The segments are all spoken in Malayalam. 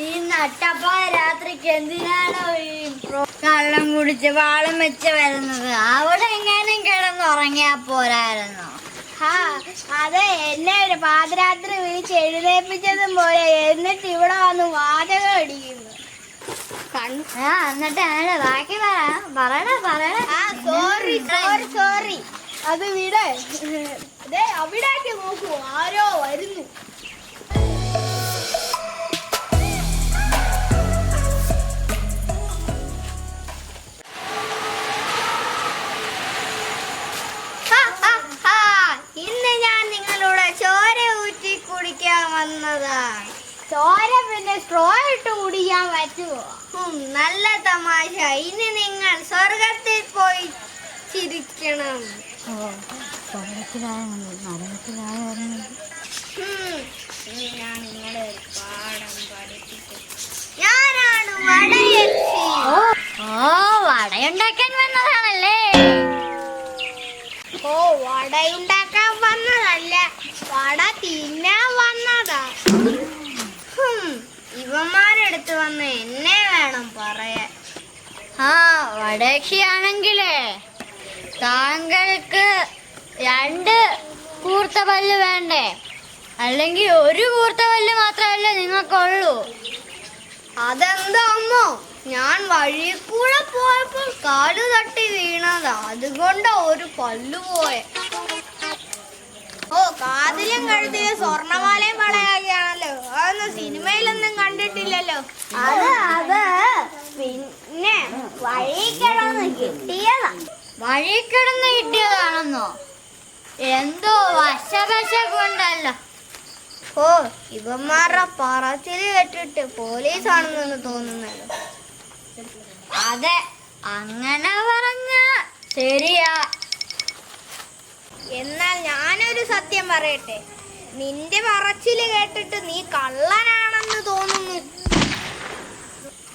ഈ നട്ടപ്പായ രാത്രിക്ക് എന്തിനാണോ ഈ കള്ളം കുടിച്ച് വാളം വെച്ച് വരുന്നത്? അവിടെ എങ്ങാനും കിടന്നുറങ്ങിയാ പോരായിരുന്നോ? അതെ, എന്നെ ഒരു പാതിരാത്രി വിളിച്ച് എഴുന്നേപ്പിച്ചതും പോലെ എന്നിട്ട് ഇവിടെ വന്ന് വാചകം അടിക്കുന്നു. എന്നിട്ട് അങ്ങനെ ബാക്കി സോറി അത് വിട്. അവിടേക്ക് നോക്കൂ, ആരോ വരുന്നു. ഇന്ന് ഞാൻ നിങ്ങളോട് ചോര ഊറ്റി കുടിക്കാൻ വന്നതാണ്. ചോര പിന്നെ സ്ട്രോ ഇട്ട് കുടിക്കാൻ പറ്റുമോ? നല്ല തമാശ. ഇനി നിങ്ങൾ സ്വർഗത്തിൽ പോയി ചിരിക്കണം. ഇനി ഞാൻ നിങ്ങളെ ഒരു പാഠം പഠിപ്പിക്കും. ഞാനാണ് വടയക്ഷി. വടയുണ്ടാക്കാൻ വന്നതാണല്ലേ? വടയുണ്ടാക്കാൻ വന്നതല്ല, വട തിന്നാൻ വന്നതാ. ഇവന്മാരെടുത്ത് വന്ന് എന്നെ വേണം പറയാൻ. വടയക്ഷിയാണെങ്കിലേ താങ്കൾക്ക് 2 കൂർത്ത പല്ല് വേണ്ടേ? അല്ലെങ്കിൽ ഒരു കൂർത്ത പല്ല് മാത്രമല്ലേ നിങ്ങൾക്കുള്ളൂ? അതെന്താ അമ്മോ, ഞാൻ വഴി കൂടെ പോയപ്പോൾ കാല് തട്ടി വീണതാ, അതുകൊണ്ടാ ഒരു പല്ലു പോയെ. കാതിലും കഴുത്തിലും സ്വർണമാലയും പടയാക്കിയാണല്ലോ. അതൊന്നും സിനിമയിലൊന്നും കണ്ടിട്ടില്ലല്ലോ. അത് പിന്നെ വഴി കിടന്ന് കിട്ടിയതാണെന്നോ? എന്തോ വശവശ കൊണ്ടല്ലോ. ഇവന്മാരുടെ പറച്ചില് കേട്ടിട്ട് പോലീസാണെന്ന് തോന്നുന്നല്ലോ. അതെ, അങ്ങനെ പറഞ്ഞ ശരിയാ. എന്നാൽ ഞാനൊരു സത്യം പറയട്ടെ, നിന്റെ പറച്ചില് കേട്ടിട്ട് നീ കള്ളനാണെന്ന് തോന്നുന്നു.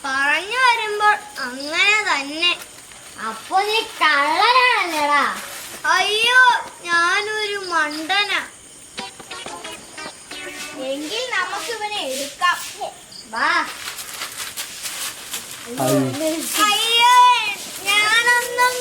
പറഞ്ഞു വരുമ്പോൾ അങ്ങനെ തന്നെ. അപ്പൊ നീ കള്ളനാണല്ലേടാ? അയ്യോ, ഞാനൊരു മണ്ടനാ. എങ്കിൽ നമുക്ക് ഇവനെ എടുക്കാം. വാ. അയ്യോ, ഞാനൊന്നും